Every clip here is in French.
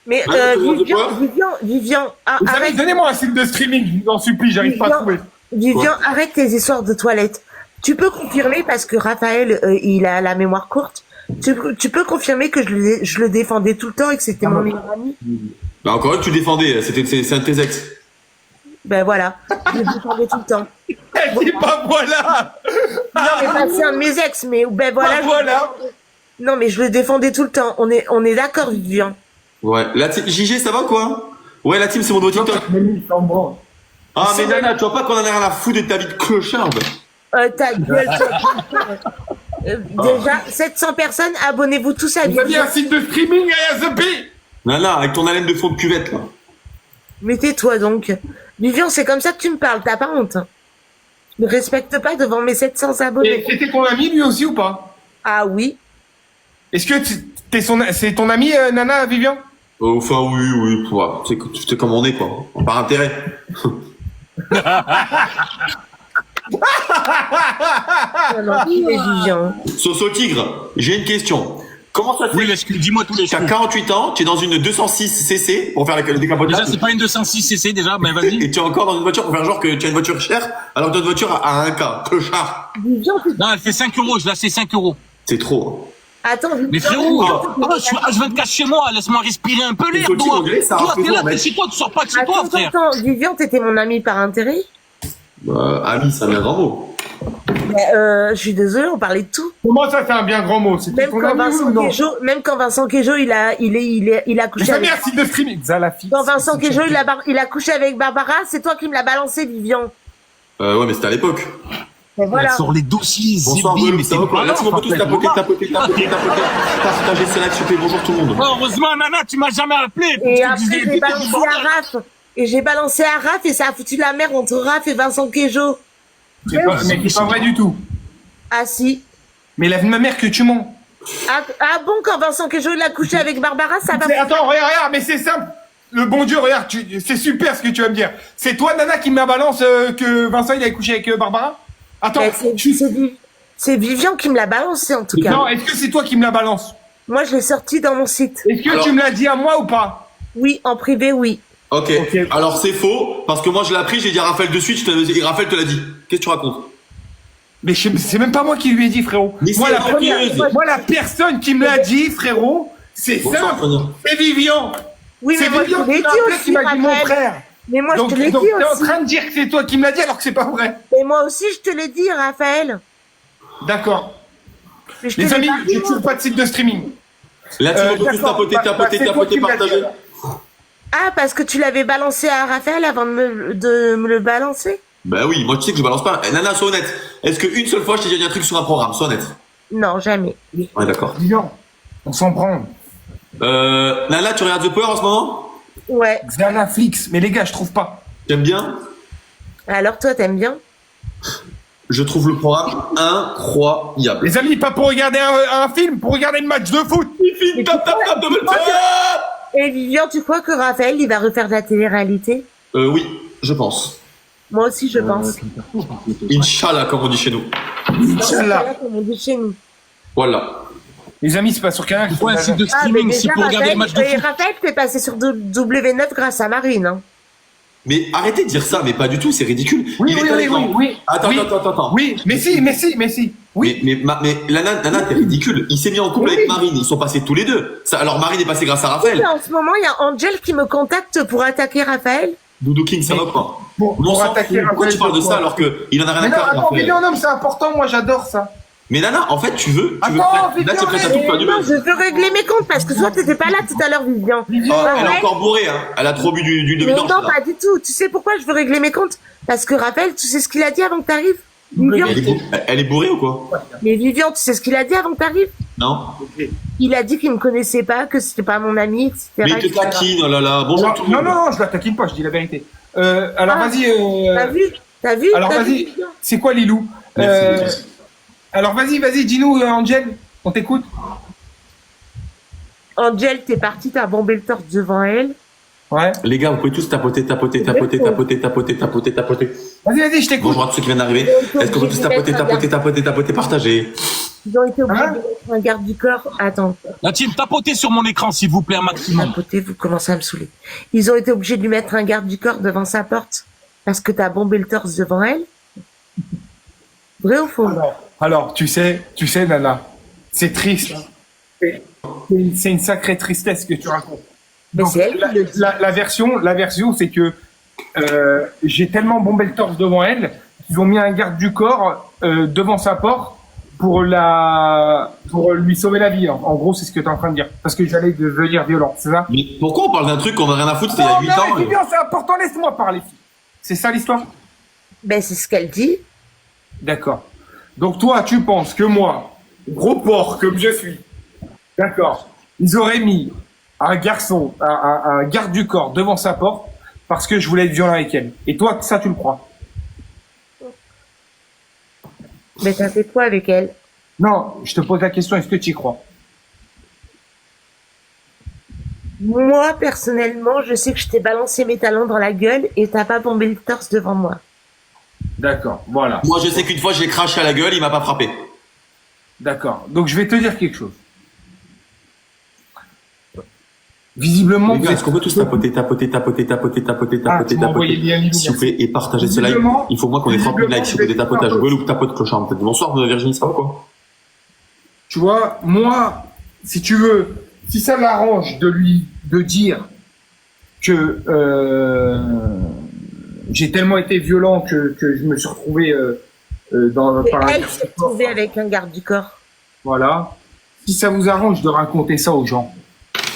Mais Vivian, arrête. Donnez-moi un site de streaming, je vous en supplie, j'arrive pas à trouver. Vivian, arrête tes histoires de toilettes. Tu peux confirmer, parce que Raphaël, il a la mémoire courte, tu peux confirmer que je le défendais tout le temps et que c'était mon meilleur ami? Bah encore une, tu défendais, c'est un de tes ex. Ben voilà, je le défendais tout le temps. Elle dit pas voilà. Non, mais pas c'est un de mes ex, mais ben voilà. Voilà. Non, mais je le défendais tout le temps. On est d'accord, Vivian. Ouais, la team JG, ça va quoi? Ouais, la team, c'est mon nouveau TikTok. Ah, mais Nana, tu vois pas qu'on en a rien à foutre de ta vie de clocharde? Ta gueule, déjà, 700 personnes, abonnez-vous tous à Vous aviez un site de streaming à The P. Nana, avec ton haleine de fond de cuvette, là. Mais tais-toi donc. Vivian, c'est comme ça que tu me parles, t'as pas honte. Ne respecte pas devant mes 700 abonnés. Et c'était ton ami lui aussi ou pas? Ah oui. Est-ce que c'est ton ami, Nana, Vivian? Enfin, oui, c'est comme on est, quoi. Par intérêt. Vivian. Soso Tigre, j'ai une question. Comment ça se fait? Oui, dis-moi tous les T'as 48 ans, tu es dans une 206 cc pour faire le décapotable. Déjà, c'est pas une 206 cc déjà, mais vas-y. Et tu es encore dans une voiture pour faire genre que tu as une voiture chère, alors que notre voiture a 1K. Clochard. Vivian, Non, elle fait 5 euros, je la sais 5 euros. C'est trop. attends, Mais frérot, je suis H24 chez moi, laisse-moi respirer un peu l'air, toi. Toi, t'es là, t'es chez toi, tu sors pas de chez toi, frère. Attends, Vivian, t'étais mon ami par intérêt? Ami, c'est un bien grand mot. Mais, je suis désolée, on parlait de tout. Comment ça, c'est un bien grand mot? Même quand Vincent Quejo, il a couché avec... un site de streaming, Zalafi. Quand Vincent Quejo, il a couché avec Barbara, c'est toi qui me l'as balancé, Vivian. Ouais, mais c'était à l'époque. Mais voilà. Sur les dossiers, Bonsoir, Zibi, mais c'est quoi? Là, on peut tous tapoter. Partagez ce live, s'il te plaît. Bonjour tout le monde. Heureusement, Nana, tu m'as jamais appelé. Et après, j'ai balancé à Raph. Et j'ai balancé à Raph et ça a foutu la merde entre Raph et Vincent Quejo. Mais c'est pas vrai du tout. Ah si. Mais la vie de ma mère que tu mens. Ah bon, quand Vincent Quejo il a couché avec Barbara, ça va... Attends, regarde, mais c'est simple. Le bon Dieu, regarde, c'est super ce que tu vas me dire. C'est toi, Nana, qui me balance que Vincent, il a couché avec Barbara? Attends, c'est Vivian qui me l'a balancé, en tout cas. Non, est-ce que c'est toi qui me la balance? Moi, je l'ai sorti dans mon site. Est-ce que tu me l'as dit à moi ou pas? Oui, en privé, oui. Ok. Alors c'est faux, parce que moi je l'ai appris, j'ai dit à Raphaël de suite, et Raphaël te l'a dit. Qu'est-ce que tu racontes? Mais c'est même pas moi qui lui ai dit, frérot. Mais moi, la personne qui me l'a dit, frérot, c'est simple. C'est Vivian. Oui, mais moi, je te l'ai dit aussi, qui m'a dit mon frère. Mais moi, donc, je te l'ai dit aussi. T'es en train de dire que c'est toi qui me l'as dit alors que c'est pas vrai. Et moi aussi, je te l'ai dit, Raphaël. D'accord. Les amis, j'ai toujours pas de site de streaming. Là, tu peux plus tapoter, partager. Ah, parce que tu l'avais balancé à Raphaël avant de me le balancer? Bah oui, moi tu sais que je balance pas. Nana, sois honnête. Est-ce qu'une seule fois je t'ai dit un truc sur un programme? Sois honnête. Non, jamais. Ouais, d'accord. Vivian, on s'en prend. Nana, tu regardes The Power en ce moment? Ouais. Xanaflix, mais les gars, je trouve pas. T'aimes bien? Alors toi, t'aimes bien? Je trouve le programme incroyable. Les amis, pas pour regarder un film, pour regarder le match de foot. Et Vivian, tu crois que Raphaël, il va refaire de la télé-réalité? Oui, je pense. Moi aussi, je pense. Inch'Allah, comme on dit chez nous. Inch'Allah. Comme on dit chez nous. Voilà. Les amis, c'est pas sur Canal. Ouais, un site de streaming, c'est pour regarder le match de foot. Raphaël, t'es passé sur W9 grâce à Marine, hein. Mais arrêtez de dire ça, mais pas du tout, c'est ridicule. Oui. Attends. Oui, mais si. Oui. Mais Nana, t'es ridicule. Il s'est mis en couple avec Marine, ils sont passés tous les deux. Alors Marine est passée grâce à Raphaël. Oui, en ce moment, il y a Angel qui me contacte pour attaquer Raphaël. Doudou King, ça va quoi? Pour attaquer Raphaël. Pourquoi tu parles de ça alors qu'il en a rien à faire? Attends, Vivian, c'est important, moi j'adore ça. Mais Nana, en fait, tu veux Attends, là, tu Vivian, es prête à tout faire du Non, mal. je veux régler mes comptes parce que toi, t'étais pas là tout à l'heure, Vivian. Elle est encore bourrée, hein. Elle a trop bu du Mais demi-temps. non, pas du tout. Tu sais pourquoi je veux régler mes comptes? Parce que Raphaël, tu sais ce qu'il a dit avant que t'arrives? Vivian, Elle est bourrée ou quoi? mais Vivian, tu sais ce qu'il a dit avant que t'arrives? Non. Il a dit qu'il me connaissait pas, que c'était pas mon ami, etc. Mais il te taquine, oh là là. Bonjour tout le monde. Non, je la taquine pas, je dis la vérité. Alors vas-y. T'as vu? Alors vas-y. C'est quoi Lilou? Alors vas-y, dis-nous, Angel, on t'écoute. Angel, t'es parti, t'as bombé le torse devant elle. Ouais. Les gars, vous pouvez tous tapoter. Vas-y, je t'écoute. Bonjour à tous ceux qui viennent d'arriver. Est-ce que vous pouvez tous tapoter, partager? Ils ont été obligés Hein de mettre un garde du corps. Attends, La team, tapotez sur mon écran, s'il vous plaît, un maximum. côté, vous commencez à me saouler. Ils ont été obligés de lui mettre un garde du corps devant sa porte parce que t'as bombé le torse devant elle. Vrai ou faux? Alors, tu sais, Nana, c'est triste. Hein. C'est une sacrée tristesse que tu racontes. Mais Donc, c'est elle qui le dit. la version, c'est que j'ai tellement bombé le torse devant elle qu'ils ont mis un garde du corps devant sa porte pour lui sauver la vie. En gros, c'est ce que tu es en train de dire. Parce que j'allais devenir violent, c'est ça? Mais pourquoi on parle d'un truc qu'on a rien à foutre, c'était il y a 8 ans C'est bien, c'est important, laisse-moi parler. C'est ça l'histoire? Ben, c'est ce qu'elle dit. D'accord. Donc toi, tu penses que moi, gros porc comme je suis, d'accord, ils auraient mis un garçon, un garde du corps devant sa porte parce que je voulais être violent avec elle. Et toi, ça, tu le crois? Mais t'as fait quoi avec elle? Non, je te pose la question, est-ce que tu y crois? Moi, personnellement, je sais que je t'ai balancé mes talons dans la gueule et t'as pas bombé le torse devant moi. D'accord, voilà. Moi, je sais qu'une fois, j'ai craché à la gueule, il m'a pas frappé. D'accord. Donc, je vais te dire quelque chose. Visiblement, Les gars, est-ce qu'on peut tous tapoter, tu m'as envoyé le lien, Lilou, s'il vous plaît, et partager ce live. Visiblement- Il faut moins qu'on ait 30 000 likes sur des tapotages. visiblement- Ouais, Luc, tapote clochard, peut-être. Bonsoir, Virginie, ça va quoi? tu vois, moi, si tu veux, si ça l'arrange de dire que j'ai tellement été violent que je me suis retrouvé Et par un elle garde s'est du corps. retrouvée avec un garde du corps. Voilà. Si ça vous arrange de raconter ça aux gens,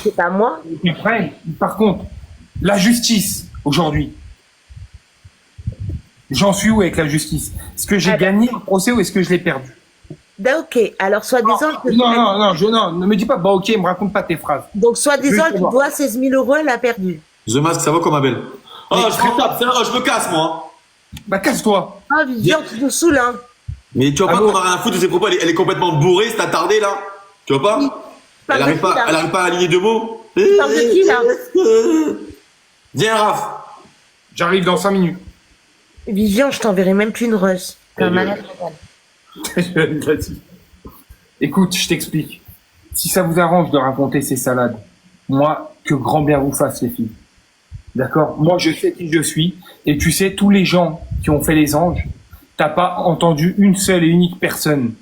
C'est pas moi. ils prennent. Par contre, la justice aujourd'hui. J'en suis où avec la justice? Est-ce que j'ai Ah ben- gagné le procès ou est-ce que je l'ai perdu? Ben, ok. Alors, soi-disant, que- Non, ne me dis pas, bah ok, me raconte pas tes phrases. donc, soi-disant, Je vais tu voir. dois 16 000 euros, elle a perdu. The Mask, ça va comme ma belle? Ah, je tape, je me casse, moi. Bah casse-toi. Ah, Vivian, tu nous saoules, hein. Mais tu vois pas Ah bon? qu'on a rien à foutre de ses propos, elle est complètement bourrée, c'est attardé, là. Tu vois pas? Parle Elle de arrive qui, pas, là elle arrive pas à aligner deux mots. Parle de qui, là? Viens, Raph. J'arrive dans 5 minutes. Vivian, je t'enverrai même plus une rose. T'es un Eh, malade mental. Vas-y. Écoute, je t'explique. Si ça vous arrange de raconter ces salades, moi, que grand bien vous fasse, les filles. D'accord? Moi, je sais qui je suis. Et tu sais, tous les gens qui ont fait les anges, t'as pas entendu une seule et unique personne,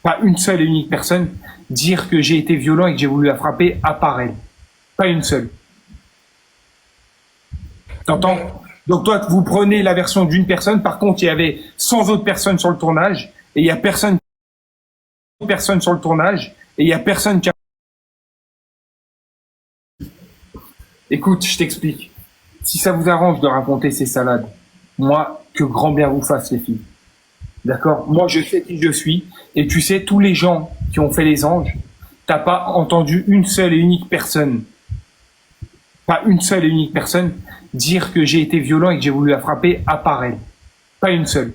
pas une seule et unique personne, dire que j'ai été violent et que j'ai voulu la frapper à part elle. Pas une seule. T'entends? Donc toi, vous prenez la version d'une personne. Par contre, il y avait 100 autres personnes sur le tournage et il y a personne sur le tournage et il y a personne qui a... Écoute, je t'explique. Si ça vous arrange de raconter ces salades, moi, que grand bien vous fasse, les filles. D'accord? Moi, je sais qui je suis. Et tu sais, tous les gens qui ont fait les anges, t'as pas entendu une seule et unique personne, pas une seule et unique personne, dire que j'ai été violent et que j'ai voulu la frapper à part elle. Pas une seule.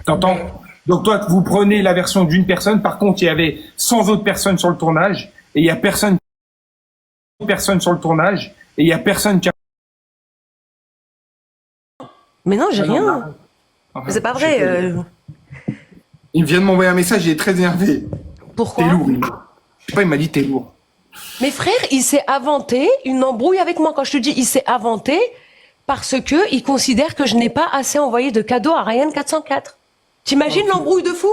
T'entends? Donc toi, vous prenez la version d'une personne. Par contre, il y avait 100 autres personnes sur le tournage et il y a personne sur le tournage et il y a personne qui a... Mais non, j'ai rien. Enfin, C'est pas vrai. Il vient de m'envoyer un message, il est très énervé. Pourquoi? T'es lourd. Je sais pas, il m'a dit t'es lourd. Mais frère, il s'est inventé une embrouille avec moi. Quand je te dis il s'est inventé, parce que il considère que je n'ai pas assez envoyé de cadeaux à Ryan 404. T'imagines l'embrouille de fou?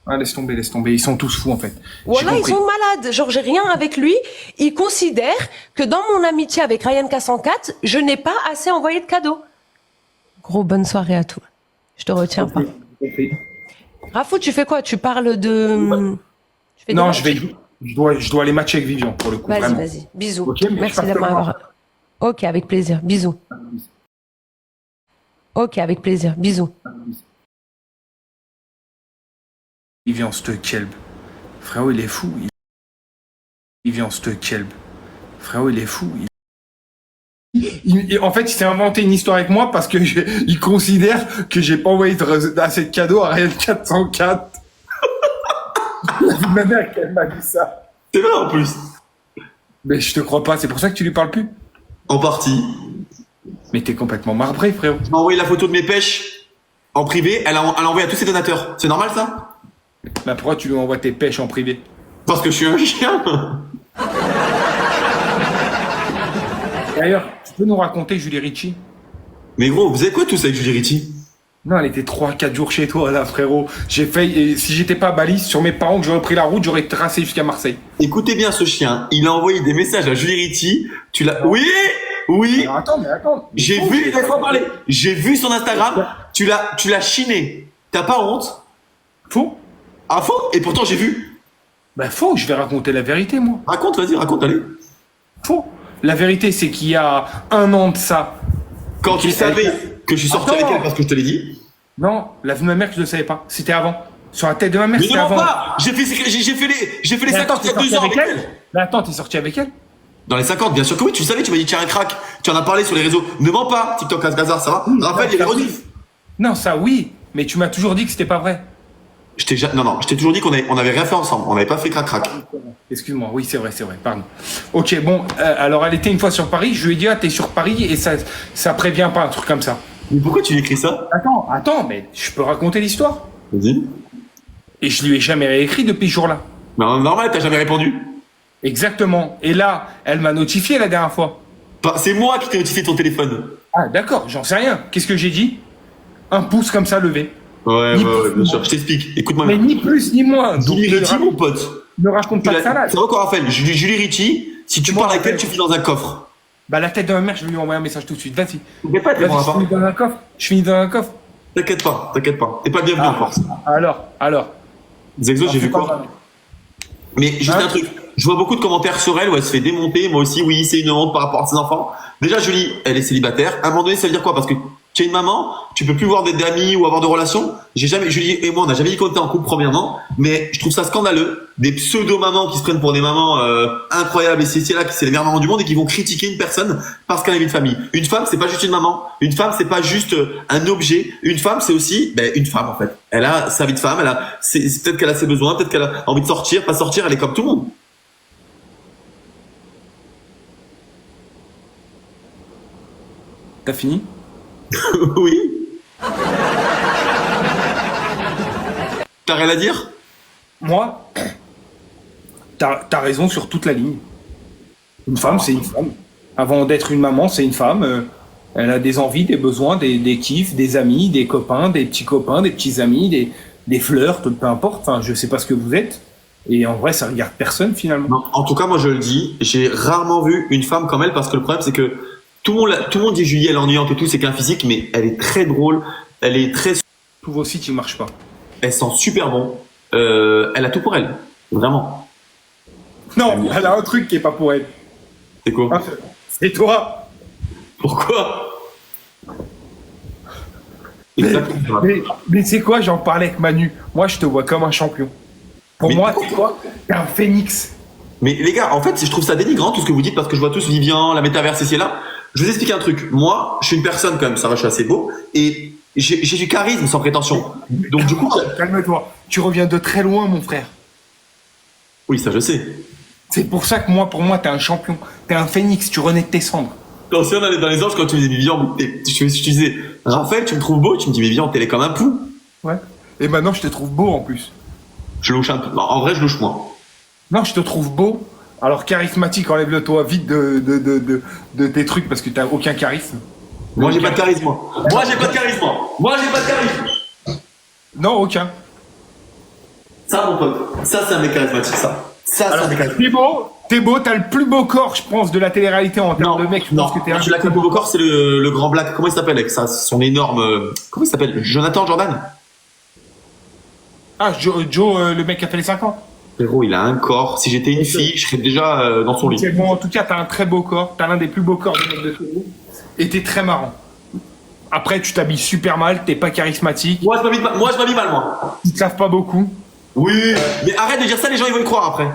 Ah, laisse tomber. Ils sont tous fous, en fait. Voilà, J'ai ils compris. sont malades. Genre, j'ai rien avec lui. Il considère que dans mon amitié avec Ryan 404, je n'ai pas assez envoyé de cadeaux. Gros, bonne soirée à toi. Je te retiens pas. J'ai compris. Rafou, tu fais quoi? Tu parles de... Tu fais des Non, matchs? je dois aller matcher avec Vivian, pour le coup. Vas-y, vraiment. vas-y. Bisous. Ok, mais je Merci passe de te voir. m'avoir... Ok, avec plaisir. Bisous. Ok, avec plaisir. Bisous. Vivian, ce kelb. Frérot, il est fou. Vivian, ce kelb. Frérot, il est fou. En fait, il s'est inventé une histoire avec moi parce que il considère que j'ai pas envoyé assez de cadeaux à Ryan 404. La manière qu'elle m'a dit ça. C'est vrai en plus. Mais je te crois pas, c'est pour ça que tu lui parles plus. En partie. Mais t'es complètement marbré, frérot. Tu m'as envoyé la photo de mes pêches. en privé, elle a envoyé à tous ses donateurs. C'est normal ça? Bah pourquoi tu lui envoies tes pêches en privé? Parce que je suis un chien. D'ailleurs, tu peux nous raconter Julie Ritchie? Mais gros, vous avez quoi tous avec Julie Ritchie? Non, elle était 3-4 jours chez toi, là, frérot. J'ai failli, si j'étais pas à Balise, sur mes parents, que j'aurais pris la route, j'aurais tracé jusqu'à Marseille. Écoutez bien ce chien. Il a envoyé des messages à Julie Ritchie. Tu l'as... Oui! Oui! Alors, attends. J'ai vu, laisse-moi parler. J'ai vu son Instagram. Tu l'as chiné. T'as pas honte? Faux? Ah faux? Et pourtant j'ai vu. Bah faux, je vais raconter la vérité, moi. Raconte, vas-y, raconte, allez. Faux. La vérité, c'est qu'il y a 1 an de ça. Quand tu savais que je suis sorti Attends. avec elle parce que je te l'ai dit. Non, la vie de ma mère, je ne le savais pas. C'était avant. Sur la tête de ma mère, Mais c'était non avant. pas! J'ai fait les Mais attends, 52 ans avec elle. Mais attends, t'es sorti avec elle? Dans les 50, bien sûr que oui, tu le savais, tu m'as dit tiens un crack. Tu en as parlé sur les réseaux. Ne mens pas, TikTok Casgazar, ça va? Raphaël, il y a les rediffs. Non, ça oui, mais tu m'as toujours dit que c'était pas vrai. Je t'ai toujours dit qu'on avait rien fait ensemble. On n'avait pas fait crac-crac. Excuse-moi, oui, c'est vrai, pardon. Ok, bon, alors elle était une fois sur Paris, je lui ai dit, ah, t'es sur Paris, et ça prévient pas un truc comme ça. Mais pourquoi tu écris ça? Attends, mais je peux raconter l'histoire. Vas-y. Et je lui ai jamais réécrit depuis ce jour-là. Mais normal, t'as jamais répondu. Exactement. Et là, elle m'a notifié la dernière fois. C'est moi qui t'ai notifié ton téléphone. Ah, d'accord, j'en sais rien. Qu'est-ce que j'ai dit? Un pouce comme ça levé. Ouais, Ni ouais, plus, bien sûr. Je t'explique. Écoute-moi. Mais ni plus ni moins. Donc, Julie Ritchie, mon pote. ne raconte pas de salade. C'est encore Raphaël. Julie Ritchie, si tu Moi, parles avec elle, Raphaël. tu finis dans un coffre. Bah, la tête de ma mère, je vais lui envoyer un message tout de suite. Vas-y. T'inquiète pas, t'es Vas-y, je finis dans un coffre. Je finis dans un coffre. T'inquiète pas. T'es pas le bienvenu en force. Alors. Zexo, j'ai vu fais pas quoi? mal. Mais juste Hein? un truc. Je vois beaucoup de commentaires sur elle où elle se fait démonter. Moi aussi, oui, c'est une honte par rapport à ses enfants. Déjà, Julie, elle est célibataire. À un moment donné, ça veut dire quoi? Parce que tu es une maman, tu peux plus voir d'amis ou avoir de relations. Julie et moi, on n'a jamais dit qu'on était en couple premièrement, mais je trouve ça scandaleux. Des pseudo-mamans qui se prennent pour des mamans incroyables et c'est là qui c'est les meilleures mamans du monde et qui vont critiquer une personne parce qu'elle a une vie de famille. Une femme, c'est pas juste une maman. Une femme, c'est pas juste un objet. Une femme, c'est aussi une femme en fait. Elle a sa vie de femme. C'est peut-être qu'elle a ses besoins, peut-être qu'elle a envie de sortir, pas sortir. Elle est comme tout le monde. T'as fini? Oui. T'as rien à dire? Moi, t'as raison sur toute la ligne. Une femme, c'est une femme. Avant d'être une maman, c'est une femme. Elle a des envies, des besoins, des kiffs, des amis, des copains, des petits amis, des flirts, peu importe. Enfin, je sais pas ce que vous êtes. Et en vrai, ça regarde personne finalement. Non, en tout cas, moi je le dis, j'ai rarement vu une femme comme elle parce que le problème c'est que tout le monde dit Julie, elle est ennuyante et tout, c'est qu'un physique, mais elle est très drôle, elle est très... Tous vos sites, ils marchent pas. Elle sent super bon, elle a tout pour elle, vraiment. Non, elle a un truc qui est pas pour elle. C'est quoi? C'est toi. Pourquoi? Exactement. Mais c'est quoi, j'en parlais avec Manu. Moi, je te vois comme un champion. Pour Mais moi, pourquoi c'est quoi? T'es un phénix. Mais les gars, en fait, je trouve ça dénigrant tout ce que vous dites parce que je vois tous Vivian, la métaverse ici et là. Je vais vous expliquer un truc. Moi, je suis une personne quand même, ça va, je suis assez beau et j'ai du charisme sans prétention. Donc du coup, Calme-toi. Tu reviens de très loin, mon frère. oui, ça je sais. C'est pour ça que pour moi, t'es un champion. T'es un phénix, tu renais de tes cendres. Quand on allait dans les anges, quand tu me disais Vivian, je disais Raphaël, tu me trouves beau, tu me dis mais Vivian, t'es comme un pou. Ouais. Et maintenant, je te trouve beau en plus. Je louche un peu. Non, en vrai, je louche moins. Non, je te trouve beau. Alors, charismatique, enlève-le toi vite de tes trucs parce que t'as aucun charisme. Moi, j'ai pas de charisme, moi. Moi, j'ai pas de charisme, moi. Moi, j'ai pas de charisme. Non, aucun. Ça, mon pote. Ça, c'est un mec charismatique, ça. Ça, c'est un mec charismatique. T'es beau, t'as le plus beau corps, je pense, de la télé-réalité en termes de mec. Je pense que t'es tu l'as comme beau corps, c'est le grand black. Comment il s'appelle avec ça? Son énorme. Comment il s'appelle? Jonathan Jordan? Ah, Joe, le mec qui a fait les 5 ans. Frérot, il a un corps. Si j'étais une fille, je serais déjà dans son lit. C'est bon, en tout cas, t'as un très beau corps. T'as l'un des plus beaux corps du mec de télé. Et t'es très marrant. Après, tu t'habilles super mal, t'es pas charismatique. Moi, je m'habille mal, moi. Tu te laves pas beaucoup. Oui. Mais arrête de dire ça, les gens, ils vont y croire après.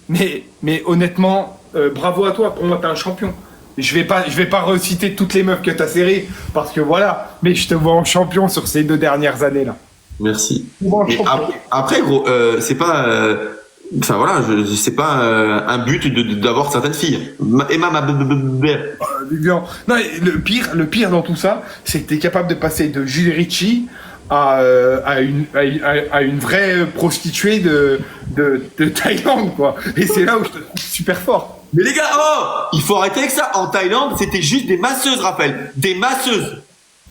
Mais honnêtement, bravo à toi. Pour moi, t'es un champion. Je vais pas reciter toutes les meufs que t'as serrées parce que voilà. Mais je te vois en champion sur ces 2 dernières années là. Merci. Bon, Mais après, gros, c'est pas. Enfin voilà, c'est pas un but d'avoir certaines filles. Emma, Vivian. Non, et le pire dans tout ça, c'est que t'es capable de passer de Julie Ritchie à une vraie prostituée de Thaïlande, quoi. Et c'est là où je te trouve super fort. Mais les gars, il faut arrêter avec ça. En Thaïlande, c'était juste des masseuses, Raphaël. Des masseuses.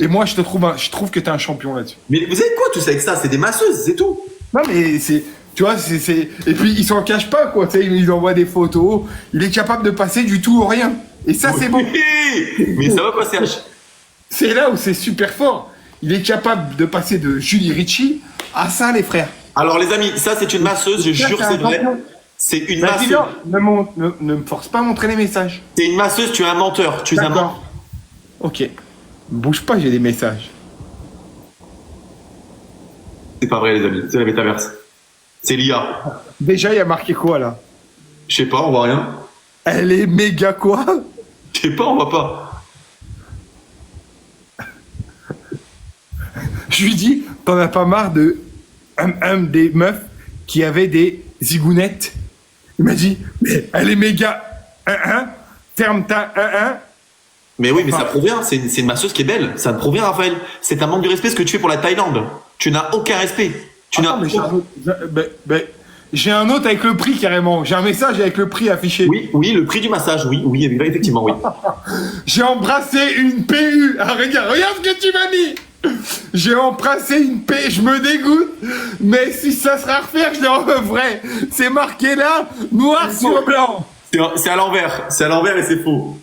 Et moi, je trouve que t'es un champion là-dessus. Mais vous savez quoi, tout ça avec ça? C'est des masseuses, c'est tout. Non, mais tu vois, et puis ils s'en cachent pas, quoi. Tu sais, ils envoient des photos. Il est capable de passer du tout au rien. Et ça, c'est bon. Mais ça va pas, CH. C'est là où c'est super fort. Il est capable de passer de Julie Ritchie à ça, les frères. Alors, les amis, ça, c'est une masseuse, je jure, c'est vrai. C'est une masseuse. Ne me force pas à montrer les messages. C'est une masseuse, tu es un menteur. Tu es un menteur. Ok. Bouge pas, j'ai des messages. C'est pas vrai, les amis. C'est la métaverse. C'est l'IA. Déjà, il y a marqué quoi, là? Je sais pas, on voit rien. Elle est méga quoi? Je sais pas, on voit pas. Je lui dis, t'en as pas marre de des meufs qui avaient des zigounettes? Il m'a dit, mais elle est méga ferme ta Mais oui, mais ça provient. C'est une masseuse qui est belle. Ça te provient, Raphaël. C'est un manque de respect ce que tu fais pour la Thaïlande. Tu n'as aucun respect. J'ai un autre avec le prix carrément. J'ai un message avec le prix affiché. Oui, le prix du massage. Oui, effectivement, oui. J'ai embrassé une PU. Ah, regarde ce que tu m'as mis. J'ai embrassé une PU. Je me dégoûte. Mais si ça sera à refaire, je le referai. C'est marqué là, noir sur blanc. C'est à l'envers. C'est à l'envers et c'est faux.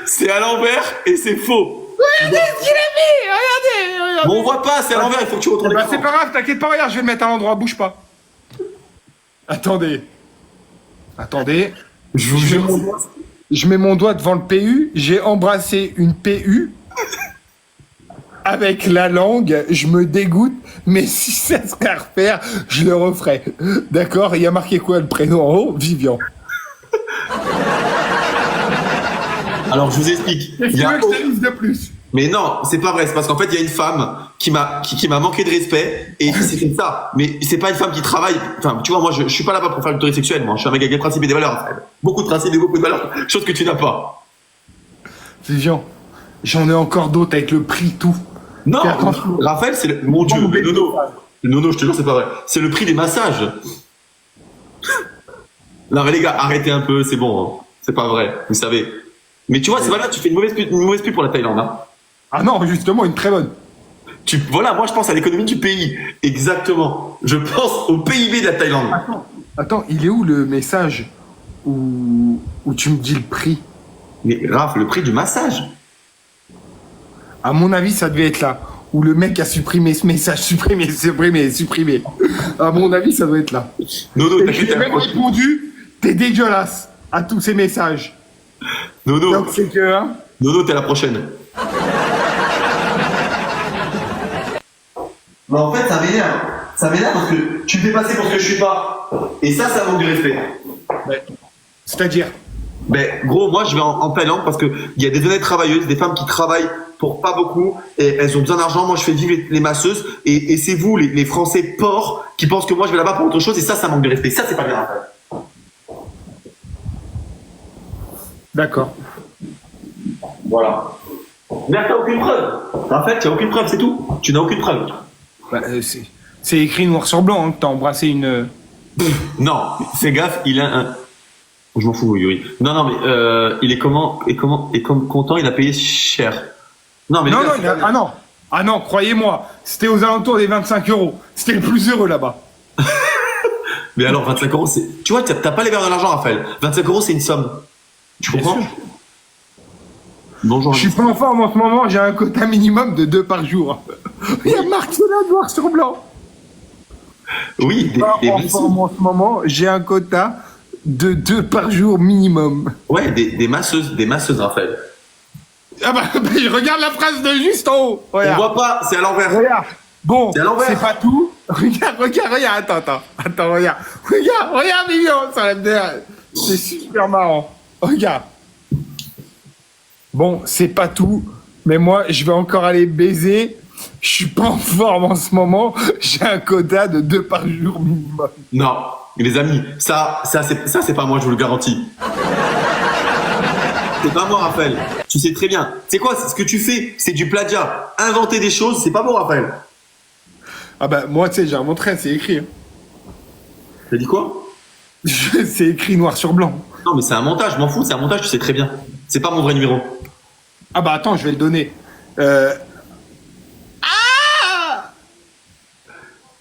C'est à l'envers et c'est faux. Regardez ce qu'il a mis. Regardez. Bon, on voit pas, c'est à l'envers, il faut que tu retournes. C'est pas grave, t'inquiète pas, regarde, je vais le mettre à l'endroit, bouge pas. Attendez. Je mets mon doigt devant le PU, j'ai embrassé une PU avec la langue, je me dégoûte, mais si ça serait à refaire, je le referai. D'accord? Il y a marqué quoi le prénom en haut? Vivian. Alors, je vous explique. Il y a que je de plus. Mais non, c'est pas vrai. C'est parce qu'en fait, il y a une femme qui m'a manqué de respect et c'est comme ça. Mais c'est pas une femme qui travaille. Enfin, tu vois, moi, je suis pas là-bas pour faire l'autorité sexuelle. Moi, je suis un mec avec des principes et des valeurs. Beaucoup de principes et beaucoup de valeurs. Chose que tu n'as pas. Vivian, j'en ai encore d'autres avec le prix tout. Non, Raphaël, c'est le... Mon Dieu, mais Nono, je te jure, c'est pas vrai. C'est le prix des massages. Non, mais les gars, arrêtez un peu, c'est bon. Hein. C'est pas vrai, vous savez. Mais tu vois, c'est pas là, tu fais une mauvaise pub pour la Thaïlande. Hein. Ah non, justement, une très bonne. Voilà, moi je pense à l'économie du pays. Exactement. Je pense au PIB de la Thaïlande. Attends, il est où le message où tu me dis le prix? Mais Raph, le prix du massage. À mon avis, ça devait être là. Où le mec a supprimé ce message. Supprimé. À mon avis, ça doit être là. Nono, j'ai même répondu, t'es dégueulasse à tous ces messages. Nono. Donc c'est que, hein. Nono, t'es la prochaine. Mais en fait, ça m'énerve. Ça m'énerve parce que tu me fais passer pour ce que je suis pas. Et ça manque de respect. C'est-à-dire? Gros, moi, je vais en Thaïlande parce que il y a des honnêtes travailleuses, des femmes qui travaillent pour pas beaucoup et elles ont besoin d'argent. Moi, je fais vivre les masseuses et c'est vous, les Français porcs, qui pensent que moi, je vais là-bas pour autre chose et ça manque de respect. Ça, c'est pas bien, Raphaël. D'accord. Voilà. Mais t'as aucune preuve. Raphaël, tu n'as aucune preuve, c'est tout. Tu n'as aucune preuve. C'est écrit noir sur blanc hein, que t'as embrassé une... Non, fais gaffe, il a un... Je m'en fous, Yuri. Non, mais il est comme content, il a payé cher. Non, mais Ah non, croyez-moi, c'était aux alentours des 25 €. C'était le plus heureux là-bas. Mais alors, 25 €, c'est... Tu vois, t'as pas les verres de l'argent, Raphaël. 25 €, c'est une somme. Tu comprends? Bonjour. Je suis pas en forme en ce moment, j'ai un quota minimum de 2 par jour. Il y a marqué là, noir sur blanc. Oui, en forme en ce moment, j'ai un quota de 2 par jour minimum. Ouais, des masseuses, Raphaël. Ah bah, regarde la phrase de juste en haut. Regarde. On voit pas, c'est à l'envers. Regarde. Bon, c'est pas tout. Regarde, attends, regarde. Regarde, Vivian, ça lève derrière. C'est super marrant. Regarde. Bon, c'est pas tout, mais moi, je vais encore aller baiser. Je suis pas en forme en ce moment. J'ai un quota de 2 par jour minimum. Non, les amis, ça c'est pas moi, je vous le garantis. c'est pas moi, Raphaël. Tu sais très bien. C'est quoi, ce que tu fais, c'est du plagiat. Inventer des choses, c'est pas bon, Raphaël. Ah bah, moi, tu sais, j'ai inventé, c'est écrit. Hein. T'as dit quoi? C'est écrit noir sur blanc. Non, mais c'est un montage, je m'en fous, c'est un montage, tu sais très bien. C'est pas mon vrai numéro. Ah bah, attends, je vais le donner.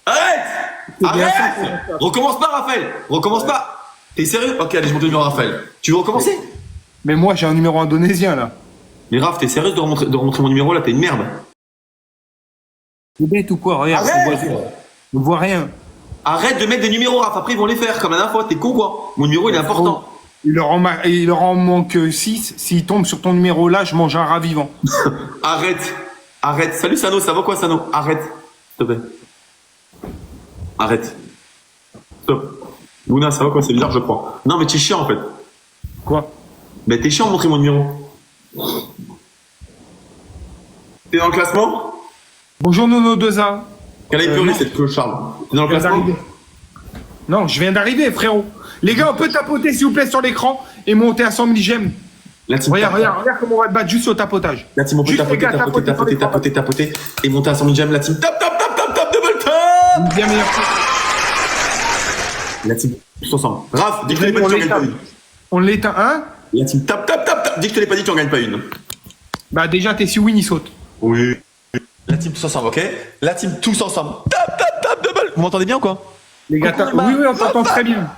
Arrête! C'est bien Arrête! Recommence pas, Raphaël! Recommence pas! T'es sérieux? Ok, allez, je monte le numéro à Raphaël. Tu veux recommencer? Mais moi, j'ai un numéro indonésien, là. Mais Raph, t'es sérieux de remontrer mon numéro là? T'es une merde. T'es bête ou quoi? Regarde, on voit rien. Arrête de mettre des numéros, Raph. Après, ils vont les faire comme la dernière fois. T'es con, quoi? Mon numéro, il est important. Il leur en manque 6. S'ils tombent sur ton numéro là, je mange un rat vivant. Arrête. Arrête. Salut, Sano. Ça va quoi, Sano? Arrête. S'il te plaît. Arrête. Stop. Luna, ça va quoi? C'est bizarre, je crois. Non, mais t'es chiant, en fait. Quoi? Mais t'es chiant de montrer mon numéro. T'es dans le classement? Bonjour Nono 2A. Qu'elle aille pleurer, non. cette clocharde. T'es dans le Je viens classement? d'arriver. Non, je viens d'arriver, frérot. Les gars, on peut tapoter s'il vous plaît sur l'écran et monter à 100 000 j'aime. La team Regarde comment on va te battre juste au tapotage. La team, on peut Juste, les gars, tapoter et monter à 100 000 gemmes. La team, tap, double tap. Bien meilleur. La team, tous ensemble. Raph, dis que je t'ai pas dit, tu en gagnes pas une. On l'éteint, hein? La team, tap. Dis que je te l'ai pas dit, tu en gagnes pas une. Bah déjà, t'es si win, il saute. Oui. La team, tous ensemble, ok? La team, tous ensemble. Tap, double. Vous m'entendez bien ou quoi? Les gars, oui, on t'entend très bien.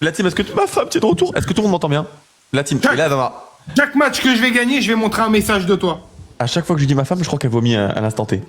La team, est-ce que ma femme, tu es de retour? Est-ce que tout le monde m'entend bien? La team, et là, Vama. Chaque match que je vais gagner, je vais montrer un message de toi. À chaque fois que je dis ma femme, je crois qu'elle vomit à l'instant T.